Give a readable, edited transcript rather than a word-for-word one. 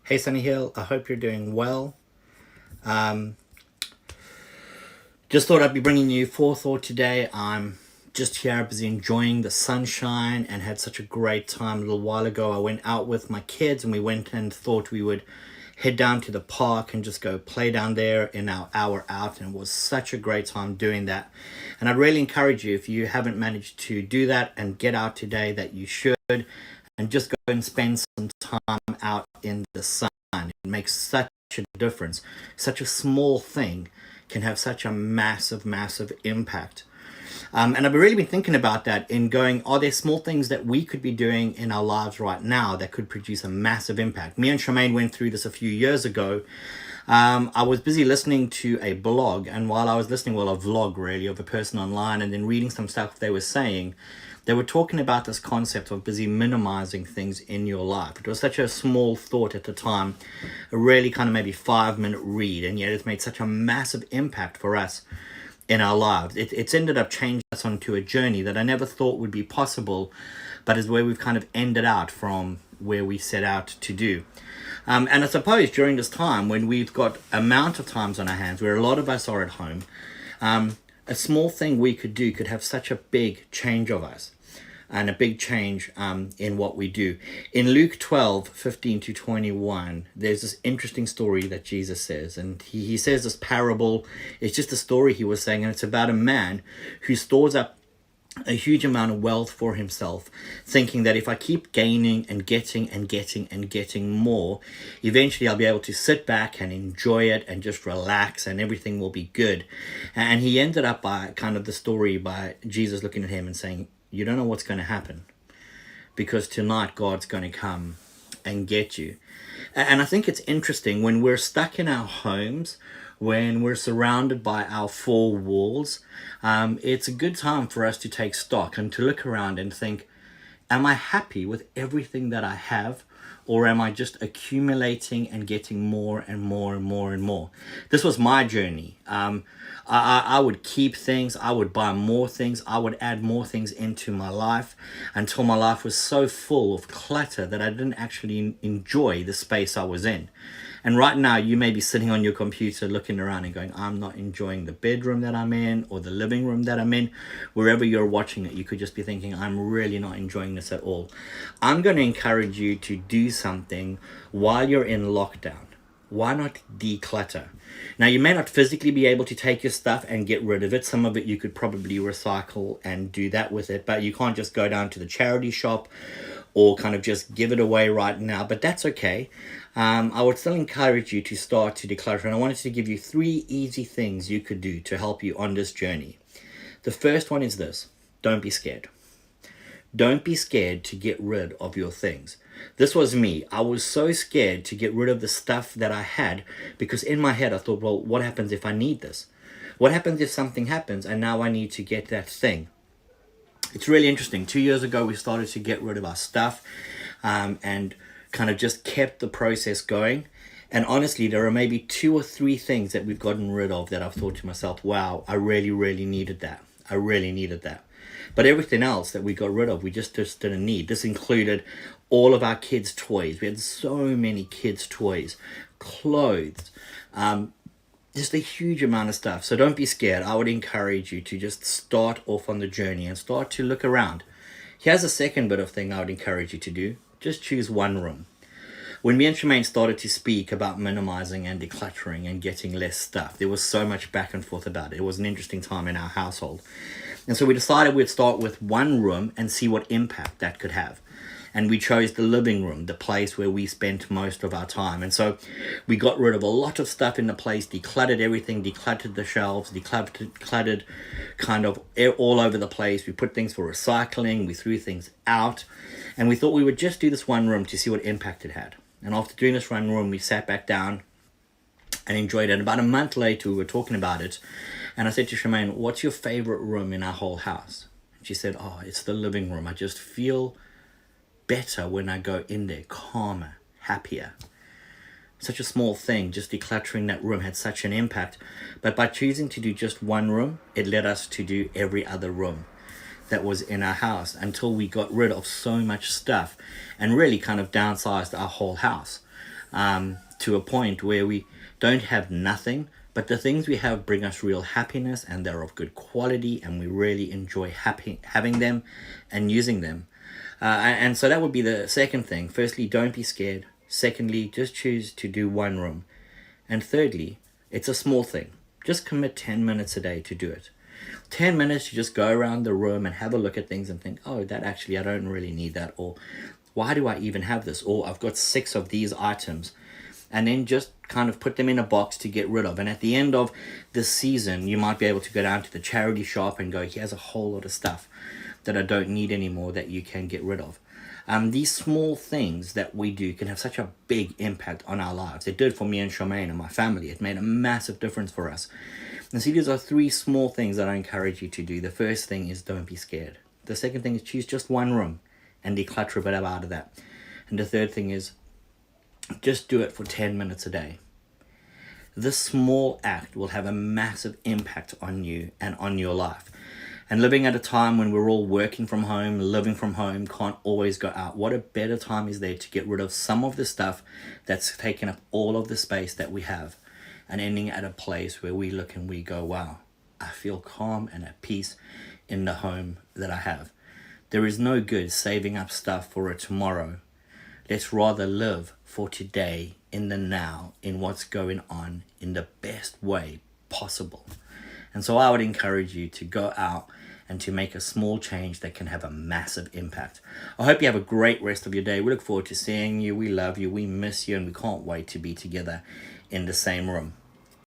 Hey Sunny Hill, I hope you're doing well. Um, just thought I'd be bringing you forethought today. I'm just here busy enjoying the sunshine and had such a great time a little while ago. I went out with my kids and we went and thought we would head down to the park and just go play down there in our hour out, and it was such a great time doing that. And I'd really encourage you, if you haven't managed to do that and get out today, that you should, and just go and spend some time out in the sun. It makes such a difference. Such a small thing can have such a massive, massive impact. And I've really been thinking about that in going, are there small things that we could be doing in our lives right now that could produce a massive impact? Me and Charmaine went through this a few years ago. I was busy listening to a blog, and while I was listening, well, a vlog really, of a person online, and then reading some stuff they were saying, they were talking about this concept of busy minimizing things in your life. It was such a small thought at the time, a really kind of maybe 5-minute read, and yet it's made such a massive impact for us in our lives. It's ended up changing us onto a journey that I never thought would be possible, but is where we've kind of ended out from where we set out to do. And I suppose during this time when we've got amount of times on our hands where a lot of us are at home, a small thing we could do could have such a big change of us and a big change in what we do. In Luke 12:15-21, there's this interesting story that Jesus says, and he says this parable. It's just a story he was saying, and it's about a man who stores up a huge amount of wealth for himself, thinking that if I keep gaining and getting and getting and getting more, eventually I'll be able to sit back and enjoy it and just relax and everything will be good. And he ended up by kind of the story by Jesus looking at him and saying, you don't know what's going to happen, because tonight God's going to come and get you. And I think it's interesting when we're stuck in our homes, when we're surrounded by our four walls, it's a good time for us to take stock and to look around and think, am I happy with everything that I have? Or am I just accumulating and getting more and more and more and more? This was my journey. I would keep things, I would buy more things, I would add more things into my life until my life was so full of clutter that I didn't actually enjoy the space I was in. And right now you may be sitting on your computer looking around and going, I'm not enjoying the bedroom that I'm in or the living room that I'm in. Wherever you're watching it, you could just be thinking, I'm really not enjoying this at all. I'm going to encourage you to do something while you're in lockdown. Why not declutter? Now, you may not physically be able to take your stuff and get rid of it. Some of it you could probably recycle and do that with it, but you can't just go down to the charity shop or kind of just give it away right now, but that's okay. I would still encourage you to start to declutter, and I wanted to give you 3 easy things you could do to help you on this journey. The first one is this: don't be scared. Don't be scared to get rid of your things. This was me. I was so scared to get rid of the stuff that I had because in my head I thought, well, what happens if I need this? What happens if something happens and now I need to get that thing? It's really interesting. 2 years ago, we started to get rid of our stuff and kind of just kept the process going. And honestly, there are maybe 2 or 3 things that we've gotten rid of that I've thought to myself, wow, I really, really needed that. I really needed that. But everything else that we got rid of, we just didn't need. This included all of our kids' toys. We had so many kids' toys, clothes, just a huge amount of stuff. So don't be scared. I would encourage you to just start off on the journey and start to look around. Here's a second bit of thing I would encourage you to do. Just choose one room. When me and Charmaine started to speak about minimizing and decluttering and getting less stuff, there was so much back and forth about it. It was an interesting time in our household. And so we decided we'd start with one room and see what impact that could have. And we chose the living room, the place where we spent most of our time. And so we got rid of a lot of stuff in the place, decluttered everything, decluttered the shelves, decluttered kind of all over the place. We put things for recycling, we threw things out. And we thought we would just do this one room to see what impact it had. And after doing this one room, we sat back down and enjoyed it. And about a month later, we were talking about it. And I said to Charmaine, what's your favorite room in our whole house? And she said, oh, it's the living room. I just feel better when I go in there, calmer, happier. Such a small thing, just decluttering that room had such an impact. But by choosing to do just one room, it led us to do every other room that was in our house until we got rid of so much stuff and really kind of downsized our whole house. to a point where we don't have nothing, but the things we have bring us real happiness and they're of good quality and we really enjoy having them and using them. And so that would be the second thing. Firstly, don't be scared. Secondly, just choose to do one room. And thirdly, it's a small thing. Just commit 10 minutes a day to do it. 10 minutes to just go around the room and have a look at things and think, oh, that actually, I don't really need that. Or why do I even have this? Or I've got 6 of these items. And then just kind of put them in a box to get rid of. And at the end of this season, you might be able to go down to the charity shop and go, here's a whole lot of stuff that I don't need anymore that you can get rid of. These small things that we do can have such a big impact on our lives. It did for me and Charmaine and my family. It made a massive difference for us. And see, these are 3 small things that I encourage you to do. The first thing is don't be scared. The second thing is choose just one room and declutter a bit out of that. And the third thing is just do it for 10 minutes a day. This small act will have a massive impact on you and on your life. And living at a time when we're all working from home, living from home, can't always go out. What a better time is there to get rid of some of the stuff that's taken up all of the space that we have and ending at a place where we look and we go, wow, I feel calm and at peace in the home that I have. There is no good saving up stuff for a tomorrow. Let's rather live for today, in the now, in what's going on in the best way possible. And so I would encourage you to go out and to make a small change that can have a massive impact. I hope you have a great rest of your day. We look forward to seeing you. We love you. We miss you. And we can't wait to be together in the same room.